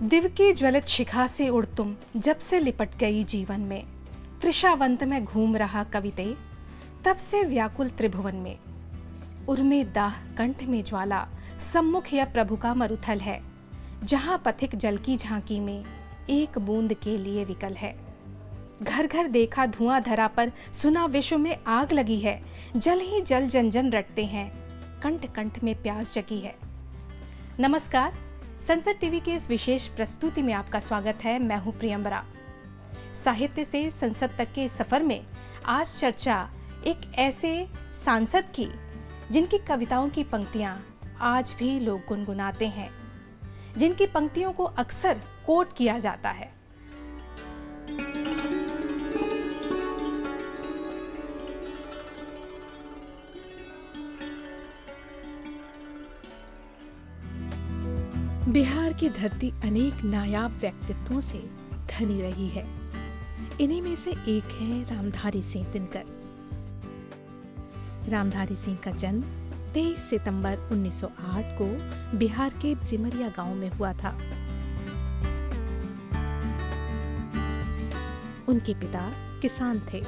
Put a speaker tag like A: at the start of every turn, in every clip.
A: दिव की ज्वलित शिखा से उड़ तुम जब से लिपट गई जीवन में, तृषावंत में घूम रहा कविते तब से व्याकुल त्रिभुवन में। उर्मे दाह कंठ में ज्वाला, सम्मुख यह प्रभु का मरुथल है, जहां पथिक जल की झांकी में एक बूंद के लिए विकल है। घर घर देखा धुआं धरा पर, सुना विश्व में आग लगी है, जल ही जल जन जन रटते हैं, कंठ कंठ में प्यास जगी है। नमस्कार, संसद टीवी के इस विशेष प्रस्तुति में आपका स्वागत है। मैं हूं प्रियंबरा। साहित्य से संसद तक के सफर में आज चर्चा एक ऐसे सांसद की जिनकी कविताओं की पंक्तियां आज भी लोग गुनगुनाते हैं, जिनकी पंक्तियों को अक्सर कोट किया जाता है। बिहार की धरती अनेक नायाब व्यक्तित्वों से धनी रही है। इन्हीं में से एक है रामधारी सिंह दिनकर। रामधारी सिंह का जन्म 23 सितंबर 1908 को बिहार के सिमरिया गांव में हुआ था। उनके पिता किसान थे।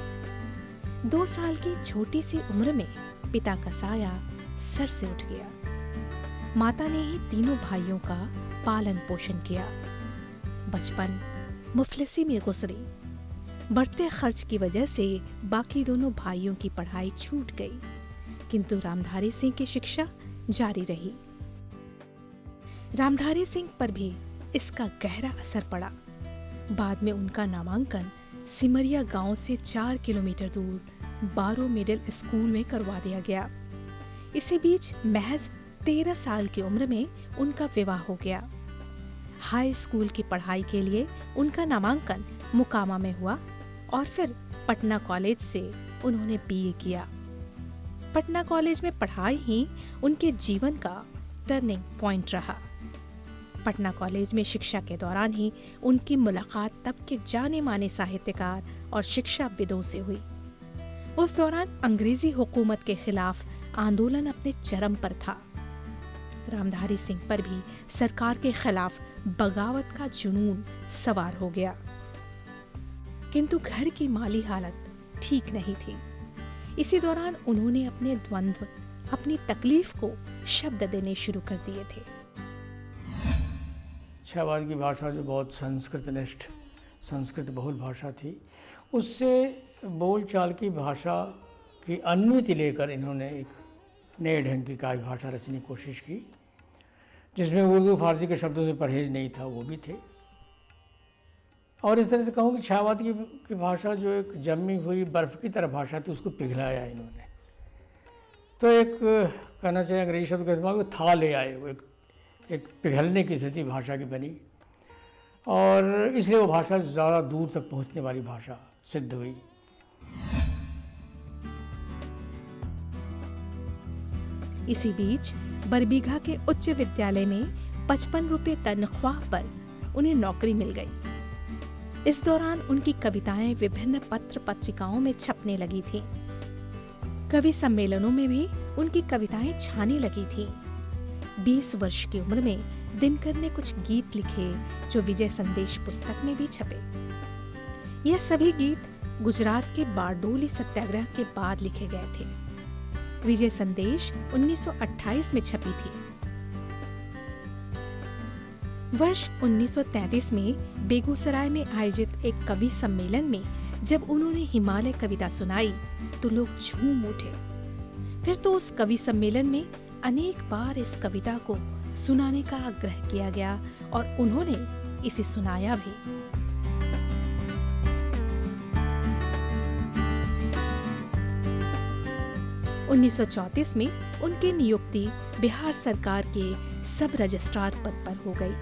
A: 2 साल की छोटी सी उम्र में पिता का साया सर से उठ गया। माता ने ही तीनों भाइयों का पालन पोषण किया। बचपन मुफलिसी में गुजरी। बढ़ते खर्च की वजह से बाकी दोनों भाइयों की पढ़ाई छूट गई, किंतु रामधारी सिंह की शिक्षा जारी रही। रामधारी सिंह पर भी इसका गहरा असर पड़ा। बाद में उनका नामांकन सिमरिया गांव से 4 किलोमीटर दूर बारो मिडिल स्कूल में करवा दिया गया। इसी बीच महज 13 साल की उम्र में उनका विवाह हो गया। हाई स्कूल की पढ़ाई के लिए उनका नामांकन मुकामा में हुआ और फिर पटना कॉलेज से उन्होंने बीए किया। पटना कॉलेज में पढ़ाई ही उनके जीवन का टर्निंग पॉइंट रहा। पटना कॉलेज में शिक्षा के दौरान ही उनकी मुलाकात तब के जाने माने साहित्यकार और शिक्षाविदों से हुई। उस दौरान अंग्रेजी हुकूमत के खिलाफ आंदोलन अपने चरम पर था। रामधारी सिंह पर भी सरकार के खिलाफ बगावत का जुनून सवार हो गया, किंतु घर की माली हालत ठीक नहीं थी। इसी दौरान उन्होंने अपने द्वंद्व, अपनी तकलीफ को शब्द देने शुरू कर दिए थे।
B: शाहबाज की भाषा जो बहुत संस्कृतनिष्ठ, संस्कृत बहुल भाषा थी, उससे बोलचाल की भाषा की अनुमति लेकर इन्होंने एक नए ढंग की काव्य भाषा रचने की कोशिश की, जिसमें उर्दू फारसी के शब्दों से परहेज नहीं था, वो भी थे। और इस तरह से कहूँ कि शाहबाद की भाषा जो एक जमी हुई बर्फ़ की तरह भाषा थी, उसको पिघलाया इन्होंने। तो एक कहना चाहिए अंग्रेजी शब्द का इस्तेमाल, था ले आए, वो एक पिघलने की स्थिति भाषा की बनी, और इसलिए वो भाषा ज़्यादा दूर तक पहुँचने वाली भाषा सिद्ध हुई।
A: इसी बीच बरबीघा के उच्च विद्यालय में 55 रुपये तनख्वाह पर उन्हें नौकरी मिल गई। इस दौरान उनकी कविताएं विभिन्न पत्र पत्रिकाओं में छपने लगी थीं। कवि सम्मेलनों में भी उनकी कविताएं छाने लगी थीं। 20 वर्ष की उम्र में दिनकर ने कुछ गीत लिखे जो विजय संदेश पुस्तक में भी छपे। यह सभी गीत गुजरात के बारडोली सत्याग्रह के बाद लिखे गए थे। विजय संदेश 1928 में छपी थी। वर्ष 1933 में बेगूसराय में आयोजित एक कवि सम्मेलन में जब उन्होंने हिमालय कविता सुनाई तो लोग झूम उठे। फिर तो उस कवि सम्मेलन में अनेक बार इस कविता को सुनाने का आग्रह किया गया और उन्होंने इसे सुनाया भी। 1934 में उनकी नियुक्ति बिहार सरकार के सब रजिस्ट्रार पद पर हो गई।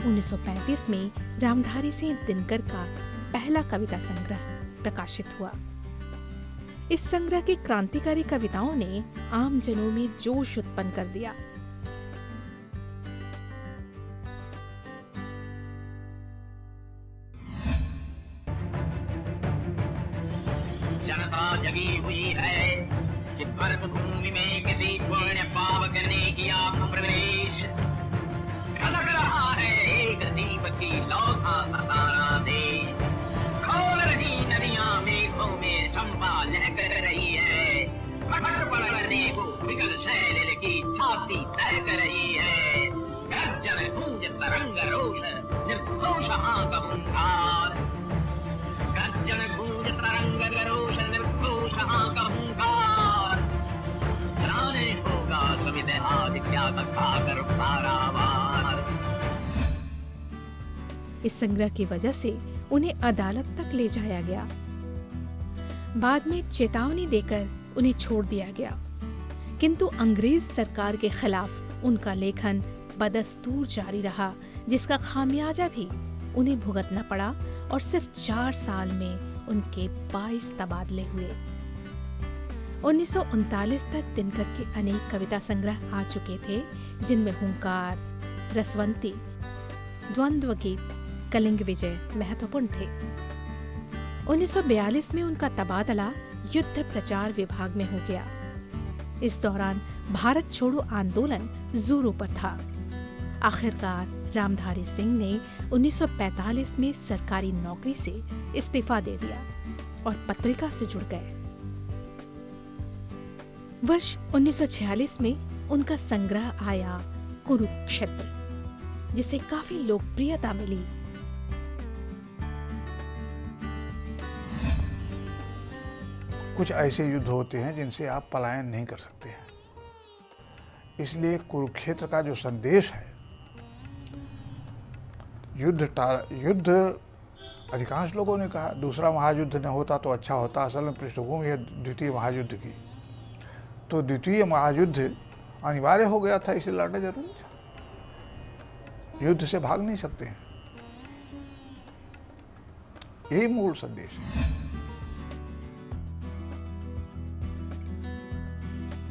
A: 1935 में रामधारी सिंह दिनकर का पहला कविता संग्रह प्रकाशित हुआ। इस संग्रह की क्रांतिकारी कविताओं ने आम जनों में जोश उत्पन्न कर दिया।
C: जनता जगी हुई है कि भारत भूमि में किसी पुण्य पाप करने की आपको प्रवेश लग रहा है। एक धरती तय कर रही है। गर्जन गूंज तरंग रोष, निर्घोष हाक हुंकार। गर्जन गूंज तरंग रोष, निर्घोष हाक हुंकार। जाने होगा सविदे आदित्या खाकर पारावार।
A: इस संग्रह की वजह से उन्हें अदालत तक ले जाया गया। बाद में चेतावनी देकर उन्हें छोड़ दिया गया, किंतु अंग्रेज सरकार के खिलाफ उनका लेखन बदस्तूर जारी रहा, जिसका खामियाजा भी उन्हें भुगतना पड़ा और सिर्फ 4 साल में उनके 22 तबादले हुए। 1939 तक दिनकर के अनेक कविता संग्रह आ चुके थे, जिनमें हुंकार, रसवंती, द्वंद्व गीत, कलिंग विजय महत्वपूर्ण थे। 1942 में उनका तबादला युद्ध प्रचार विभाग में हो गया। इस दौरान भारत छोड़ो आंदोलन जोरों पर था। आखिरकार रामधारी सिंह ने 1945 में सरकारी नौकरी से इस्तीफा दे दिया और पत्रिका से जुड़ गए। वर्ष 1946 में उनका संग्रह आया कुरुक्षेत्र, जिसे काफी लोकप्रियता मिली।
D: कुछ ऐसे युद्ध होते हैं जिनसे आप पलायन नहीं कर सकते हैं, इसलिए कुरुक्षेत्र का जो संदेश है, युद्ध अधिकांश लोगों ने कहा दूसरा महायुद्ध न होता तो अच्छा होता। असल में पृष्ठभूमि है द्वितीय महायुद्ध की, तो द्वितीय महायुद्ध अनिवार्य हो गया था, इसे लड़ना जरूरी था। युद्ध से भाग नहीं सकते हैं, यही मूल संदेश है।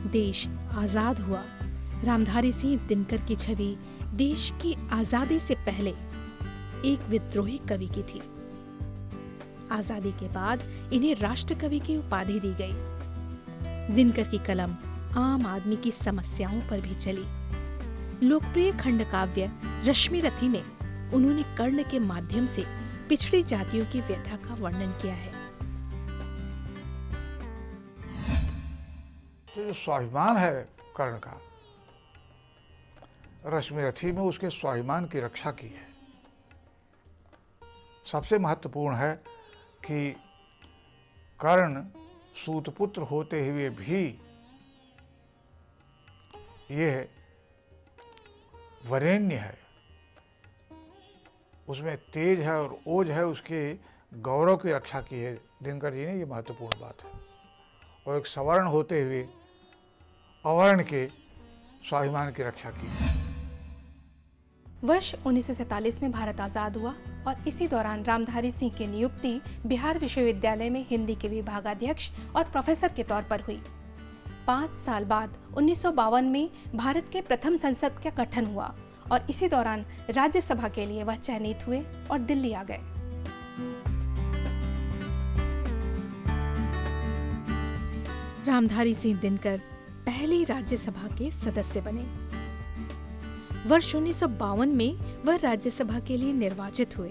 A: देश आजाद हुआ। रामधारी सिंह दिनकर की छवि देश की आजादी से पहले एक विद्रोही कवि की थी। आजादी के बाद इन्हें राष्ट्र कवि की उपाधि दी गई। दिनकर की कलम आम आदमी की समस्याओं पर भी चली। लोकप्रिय खंड काव्य रश्मिरथी में उन्होंने कर्ण के माध्यम से पिछड़ी जातियों की व्यथा का वर्णन किया है।
D: जो स्वाभिमान है कर्ण का, रश्मिरथी में उसके स्वाभिमान की रक्षा की है। सबसे महत्वपूर्ण है कि कर्ण सूतपुत्र होते हुए भी ये वरेण्य है, उसमें तेज है और ओज है, उसके गौरव की रक्षा की है दिनकर जी ने। ये महत्वपूर्ण बात है। और एक सवर्ण होते हुए अवर्ण के स्वाभिमान की रक्षा की।
A: वर्ष 1947 में भारत आजाद हुआ और इसी दौरान रामधारी सिंह की नियुक्ति बिहार विश्वविद्यालय में हिंदी के विभागाध्यक्ष और प्रोफेसर के तौर पर हुई। 5 साल बाद 1952 में भारत के प्रथम संसद का गठन हुआ और इसी दौरान राज्यसभा के लिए वह चयनित हुए और दिल्ली आ गए। रामधारी सिंह दिनकर पहली राज्यसभा के सदस्य बने। वर्ष 1952 में वह राज्यसभा के लिए निर्वाचित हुए।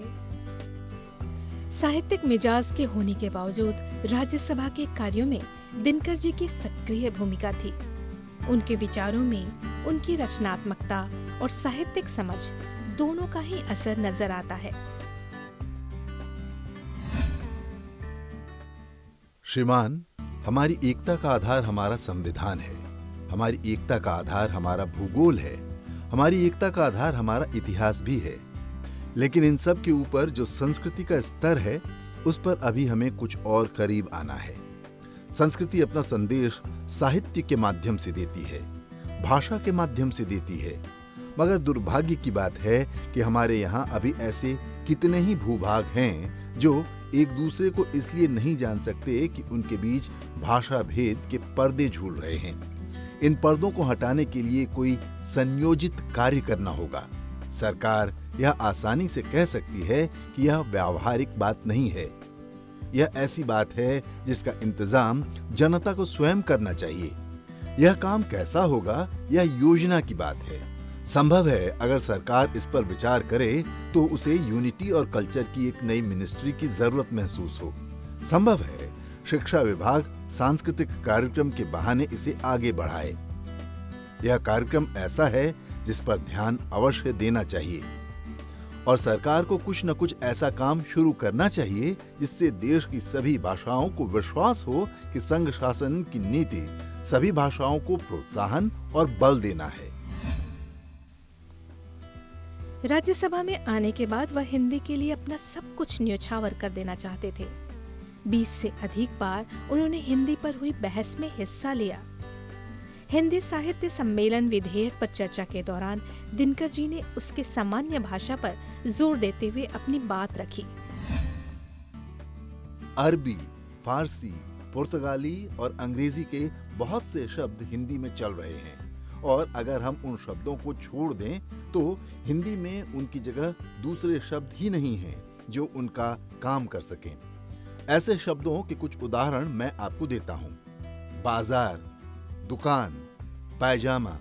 A: साहित्यिक मिजाज के होने के बावजूद राज्यसभा के कार्यों में दिनकर जी की सक्रिय भूमिका थी। उनके विचारों में उनकी रचनात्मकता और साहित्यिक समझ दोनों का ही असर नजर आता है।
E: श्रीमान, हमारी एकता का आधार हमारा संविधान है, हमारी एकता का आधार हमारा भूगोल है, हमारी एकता का आधार हमारा इतिहास भी है। लेकिन इन सब के ऊपर जो संस्कृति का स्तर है, उस पर अभी हमें कुछ और करीब आना है। संस्कृति अपना संदेश साहित्य के माध्यम से देती है, भाषा के माध्यम से देती है, मगर दुर्भाग्य की बात है कि हमारे यहाँ अभी ऐसे कितने ही भूभाग हैं जो एक दूसरे को इसलिए नहीं जान सकते कि उनके बीच भाषा भेद के पर्दे झूल रहे हैं। इन पर्दों को हटाने के लिए कोई संयोजित कार्य करना होगा। सरकार यह आसानी से कह सकती है कि यह व्यावहारिक बात नहीं है। यह ऐसी बात है जिसका इंतजाम जनता को स्वयं करना चाहिए। यह काम कैसा होगा, यह योजना की बात है। संभव है अगर सरकार इस पर विचार करे तो उसे यूनिटी और कल्चर की एक नई मिनिस्ट्री की जरूरत महसूस हो। संभव है शिक्षा विभाग सांस्कृतिक कार्यक्रम के बहाने इसे आगे बढ़ाए। यह कार्यक्रम ऐसा है जिस पर ध्यान अवश्य देना चाहिए और सरकार को कुछ न कुछ ऐसा काम शुरू करना चाहिए जिससे देश की सभी भाषाओं को विश्वास हो कि संघ शासन की नीति सभी भाषाओं को प्रोत्साहन और बल देना है।
A: राज्यसभा में आने के बाद वह हिंदी के लिए अपना सब कुछ न्योछावर कर देना चाहते थे। 20 से अधिक बार उन्होंने हिंदी पर हुई बहस में हिस्सा लिया। हिंदी साहित्य सम्मेलन विधेयक पर चर्चा के दौरान दिनकर जी ने उसके सामान्य भाषा पर जोर देते हुए अपनी बात रखी।
E: अरबी, फारसी, पुर्तगाली और अंग्रेजी के बहुत से शब्द हिंदी में चल रहे हैं और अगर हम उन शब्दों को छोड़ दें तो हिंदी में उनकी जगह दूसरे शब्द ही नहीं हैं जो उनका काम कर सकें। ऐसे शब्दों के कुछ उदाहरण मैं आपको देता हूं। बाजार, दुकान, पायजामा।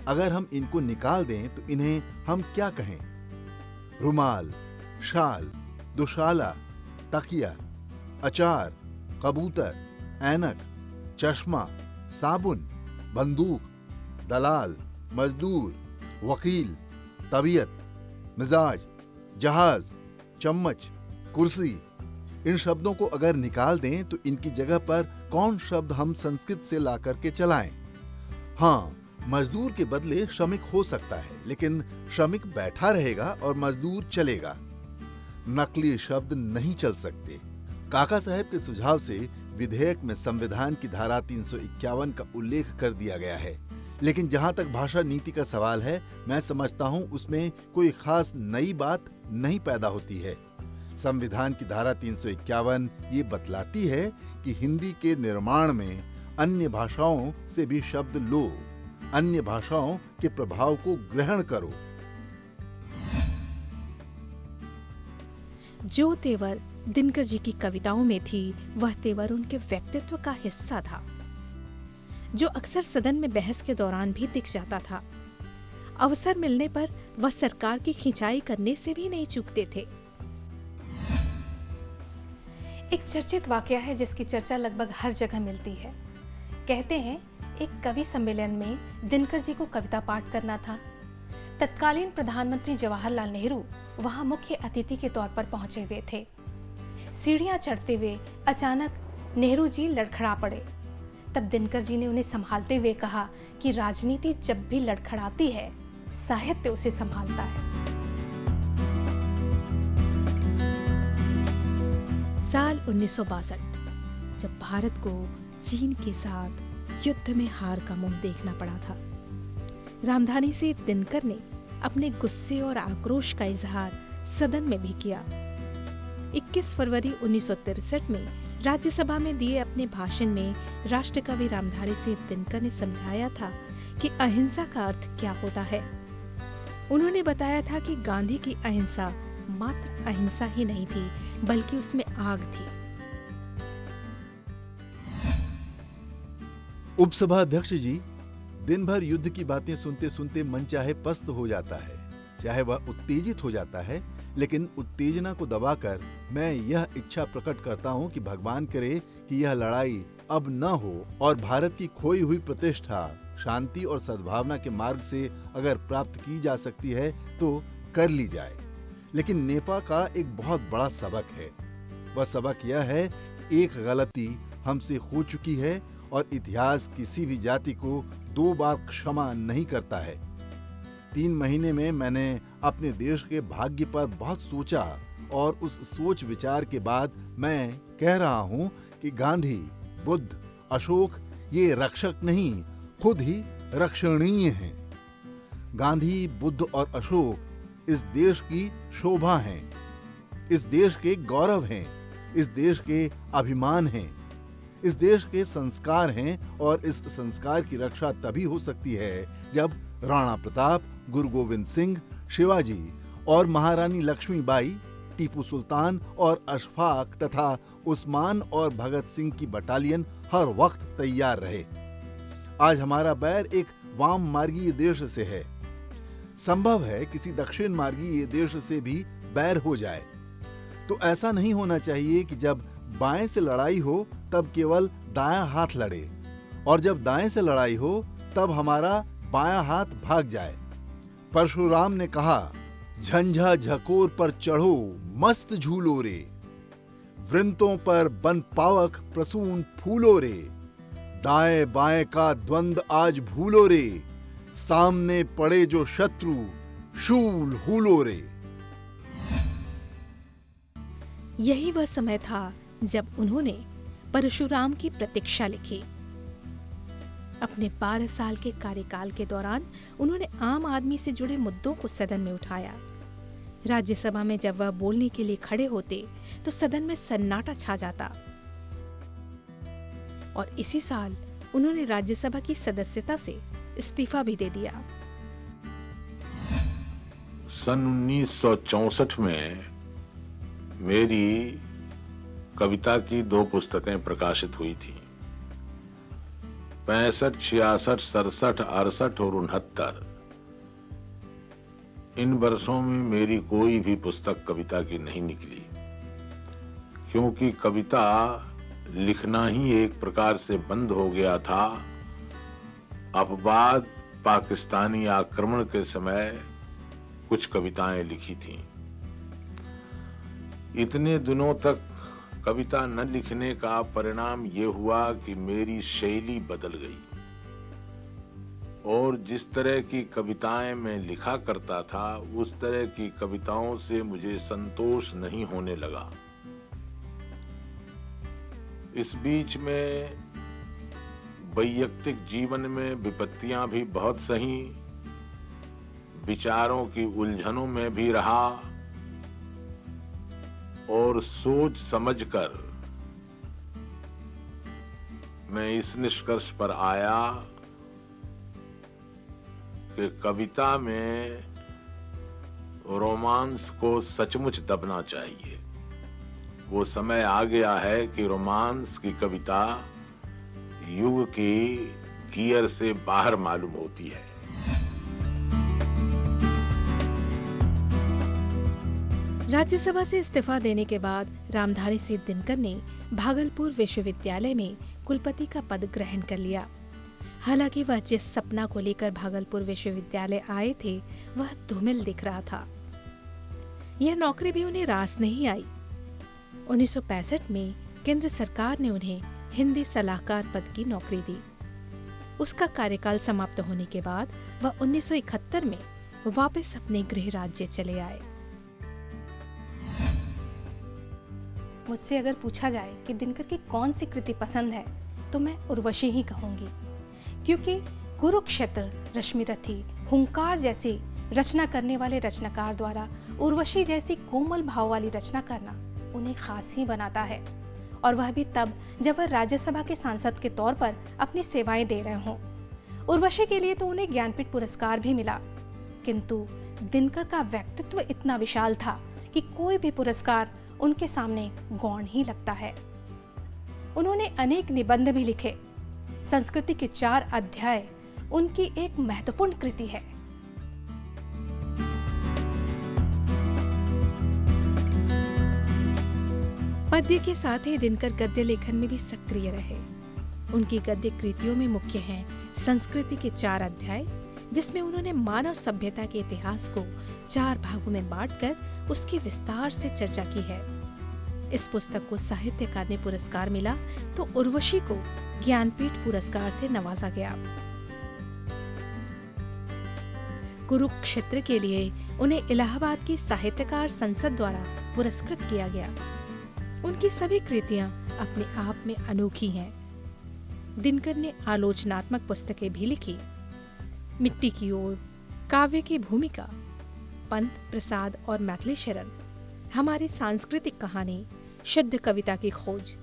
E: अगर हम इनको निकाल दें तो इन्हें हम क्या कहें? रुमाल, शाल, दुशाला, तकिया, अचार, कबूतर, ऐनक, चश्मा, साबुन, बंदूक, दलाल, मजदूर, वकील, तबीयत, मिजाज, जहाज, चम्मच, कुर्सी। इन शब्दों को अगर निकाल दें तो इनकी जगह पर कौन शब्द हम संस्कृत से ला करके चलाएं? हाँ, मजदूर के बदले श्रमिक हो सकता है, लेकिन श्रमिक बैठा रहेगा और मजदूर चलेगा। नकली शब्द नहीं चल सकते। काका साहब के सुझाव से विधेयक में संविधान की धारा 351 का उल्लेख कर दिया गया है, लेकिन जहां तक भाषा नीति का सवाल है, मैं समझता हूं उसमें कोई खास नई बात नहीं पैदा होती है। संविधान की धारा 351 ये बतलाती है कि हिंदी के निर्माण में अन्य भाषाओं से भी शब्द लो, अन्य भाषाओं के प्रभाव को ग्रहण करो।
A: जो तेवर दिनकर जी की कविताओं में थी, वह तेवर उनके व्यक्तित्व का हिस्सा था, जो अक्सर सदन में बहस के दौरान भी दिख जाता था। अवसर मिलने पर वह सरकार की खिंचाई करने से भी नहीं चूकते थे। एक चर्चित वाकया है जिसकी चर्चा लगभग हर जगह मिलती है। कहते हैं एक कवि सम्मेलन में दिनकर जी को कविता पाठ करना था। तत्कालीन प्रधानमंत्री जवाहरलाल नेहरू वहां मुख्य अतिथि के तौर पर पहुंचे हुए थे। सीढ़ियां चढ़ते हुए अचानक नेहरू जी लड़खड़ा पड़े। तब दिनकर जी ने उन्हें संभालते हुए कहा कि राजनीति जब भी लड़खड़ाती है, साहित्य उसे संभालता है। साल 1962, जब भारत को चीन के साथ युद्ध में हार का मुंह देखना पड़ा था, रामधानी से दिनकर ने अपने गुस्से और आक्रोश का इजहार सदन में भी किया। 21 फरवरी 1963 में राज्यसभा में दिए अपने भाषण में राष्ट्रकवि रामधारी से दिनकर ने समझाया था कि अहिंसा का अर्थ क्या होता है। उन्होंने बताया था कि गांधी की अहिंसा मात्र अहिंसा ही नहीं थी, बल्कि उसमें आग थी।
E: उपसभा अध्यक्ष जी, दिन भर युद्ध की बातें सुनते सुनते मन चाहे पस्त हो जाता है, चाहे वह उत्तेजित हो जाता है, लेकिन उत्तेजना को दबाकर मैं यह इच्छा प्रकट करता हूं कि भगवान करे कि यह लड़ाई अब न हो और भारत की खोई हुई प्रतिष्ठा शांति और सद्भावना के मार्ग से अगर प्राप्त की जा सकती है तो कर ली जाए। लेकिन नेपा का एक बहुत बड़ा सबक है। वह सबक यह है कि एक गलती हमसे हो चुकी है और इतिहास किसी भी जाति को 2 बार क्षमा नहीं करता है। 3 महीने में मैंने अपने देश के भाग्य पर बहुत सोचा और उस सोच विचार के बाद मैं कह रहा हूं कि गांधी, बुद्ध, अशोक ये रक्षक नहीं, खुद ही रक्षणीय हैं। गांधी, बुद्ध और अशोक इस देश की शोभा हैं, इस देश के गौरव हैं, इस देश के अभिमान हैं, इस देश के संस्कार हैं और इस संस्कार की रक्षा तभी हो सकती है जब राणा प्रताप, गुरु गोविंद सिंह, शिवाजी और महारानी लक्ष्मीबाई, टीपू सुल्तान और अशफाक तथा उस्मान और भगत सिंह की बटालियन हर वक्त तैयार रहे। आज हमारा बैर एक वाम मार्गीय देश से है। संभव है किसी दक्षिण मार्गीय देश से भी बैर हो जाए। तो ऐसा नहीं होना चाहिए कि जब बाएं से लड़ाई हो तब केवल दायां हाथ लड़े और जब दाएं से लड़ाई हो तब हमारा बायां हाथ भाग जाए। परशुराम ने कहा, झंझा झकोर पर चढ़ो मस्त झूलो रे, वृंतों पर बन पावक प्रसून फूलो रे, दाएं बाएं का द्वंद आज भूलो रे, सामने पड़े जो शत्रु शूल हूलो रे।
A: यही वह समय था जब उन्होंने परशुराम की प्रतीक्षा लिखी। अपने 12 साल के कार्यकाल के दौरान उन्होंने आम आदमी से जुड़े मुद्दों को सदन में उठाया। राज्यसभा में जब वह बोलने के लिए खड़े होते तो सदन में सन्नाटा छा जाता। और इसी साल उन्होंने राज्यसभा की सदस्यता से इस्तीफा भी दे दिया।
F: सन 1964 में मेरी कविता की 2 पुस्तकें प्रकाशित हुई थी। 65, 66, 67, 68 और 69। इन वर्षों में मेरी कोई भी पुस्तक कविता की नहीं निकली, क्योंकि कविता लिखना ही एक प्रकार से बंद हो गया था। अपवाद पाकिस्तानी आक्रमण के समय कुछ कविताएं लिखी थीं। इतने दिनों तक कविता न लिखने का परिणाम ये हुआ कि मेरी शैली बदल गई और जिस तरह की कविताएं मैं लिखा करता था उस तरह की कविताओं से मुझे संतोष नहीं होने लगा। इस बीच में वैयक्तिक जीवन में विपत्तियां भी बहुत सही, विचारों की उलझनों में भी रहा और सोच समझकर मैं इस निष्कर्ष पर आया कि कविता में रोमांस को सचमुच दबना चाहिए। वो समय आ गया है कि रोमांस की कविता युग की गियर से बाहर मालूम होती है।
A: राज्यसभा से इस्तीफा देने के बाद रामधारी सिंह दिनकर ने भागलपुर विश्वविद्यालय में कुलपति का पद ग्रहण कर लिया। हालांकि वह जिस सपना को लेकर भागलपुर विश्वविद्यालय आए थे वह धूमिल दिख रहा था। यह नौकरी भी उन्हें रास नहीं आई। 1965 में केंद्र सरकार ने उन्हें हिंदी सलाहकार पद की नौकरी दी। उसका कार्यकाल समाप्त होने के बाद वह 1971 में वापस अपने गृह राज्य चले आए।
G: मुझसे अगर पूछा जाए कि दिनकर की कौन सी कृति पसंद है तो मैं उर्वशी ही कहूंगी, क्योंकि कुरुक्षेत्र, रश्मिरथी, हुंकार जैसी रचना करने वाले रचनाकार द्वारा उर्वशी जैसी कोमल भाव वाली रचना करना उन्हें खास ही बनाता है, और वह भी तब जब वह राज्यसभा के सांसद के तौर पर अपनी सेवाएं दे रहे हों। उर्वशी के लिए तो उन्हें ज्ञानपीठ पुरस्कार भी मिला, किंतु दिनकर का व्यक्तित्व इतना विशाल था कि कोई भी पुरस्कार उनके सामने गौण ही लगता है। उन्होंने अनेक निबंध भी लिखे। संस्कृति के 4 अध्याय उनकी एक महत्वपूर्ण कृति है।
A: पद्य के साथ ही दिनकर गद्य लेखन में भी सक्रिय रहे। उनकी गद्य कृतियों में मुख्य हैं संस्कृति के 4 अध्याय, जिसमें उन्होंने मानव सभ्यता के इतिहास को 4 भागों में बांटकर उसकी विस्तार से चर्चा की है। इस पुस्तक को साहित्य अकादमी पुरस्कार मिला तो उर्वशी को ज्ञानपीठ पुरस्कार से नवाजा गया। कुरुक्षेत्र के लिए उन्हें इलाहाबाद की साहित्यकार संसद द्वारा पुरस्कृत किया गया। उनकी सभी कृतियां अपने आप में अनोखी हैं। दिनकर ने आलोचनात्मक पुस्तकें भी लिखी। मिट्टी की ओर, काव्य की भूमिका, पंत प्रसाद और मैथिली शरण, हमारी सांस्कृतिक कहानी, शुद्ध कविता की खोज,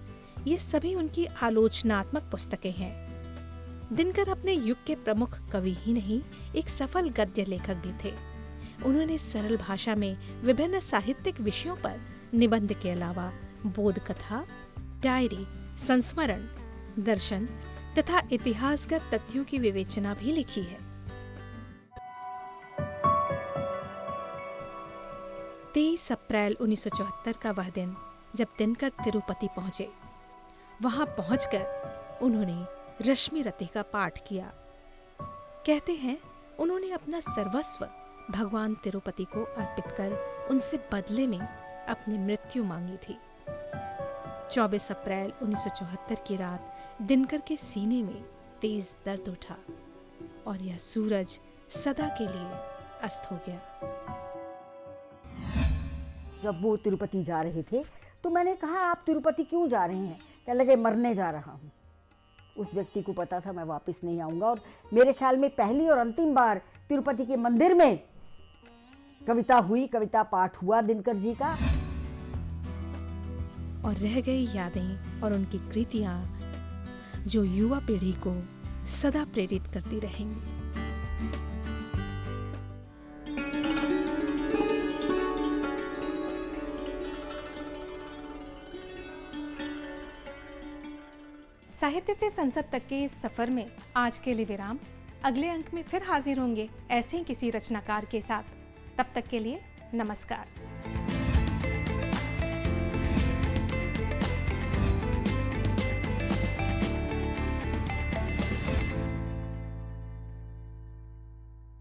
A: ये सभी उनकी आलोचनात्मक पुस्तकें हैं। दिनकर अपने युग के प्रमुख कवि ही नहीं, एक सफल गद्य लेखक भी थे। उन्होंने सरल भाषा में विभिन्न साहित्यिक विषयों पर निबंध के अलावा बोध कथा, डायरी, संस्मरण, दर्शन तथा इतिहासगत तथ्यों की विवेचना भी लिखी है। 23 अप्रैल 1974 का वह दिन जब दिनकर तिरुपति पहुंचे। वहां पहुंचकर उन्होंने रश्मिरथी का पाठ किया। कहते हैं उन्होंने अपना सर्वस्व भगवान तिरुपति को अर्पित कर उनसे बदले में अपनी मृत्यु मांगी थी। 24 अप्रैल 1974 की रात दिनकर के सीने में तेज दर्द उठा और यह सूरज सदा के लिए अस्त हो गया।
H: जब वो तिरुपति जा रहे थे तो मैंने कहा, आप तिरुपति क्यों जा रहे हैं? कहने लगे, मरने जा रहा हूँ। उस व्यक्ति को पता था मैं वापस नहीं आऊँगा, और मेरे ख्याल में पहली और अंतिम बार तिरुपति के मंदिर में कविता हुई, कविता पाठ हुआ दिनकर जी का।
A: और रह गई यादें और उनकी कृतियां जो युवा पीढ़ी को सदा प्रेरित करती रहेंगी।
G: साहित्य से संसद तक के इस सफर में आज के लिए विराम। अगले अंक में फिर हाजिर होंगे ऐसे ही किसी रचनाकार के साथ। तब तक के लिए नमस्कार।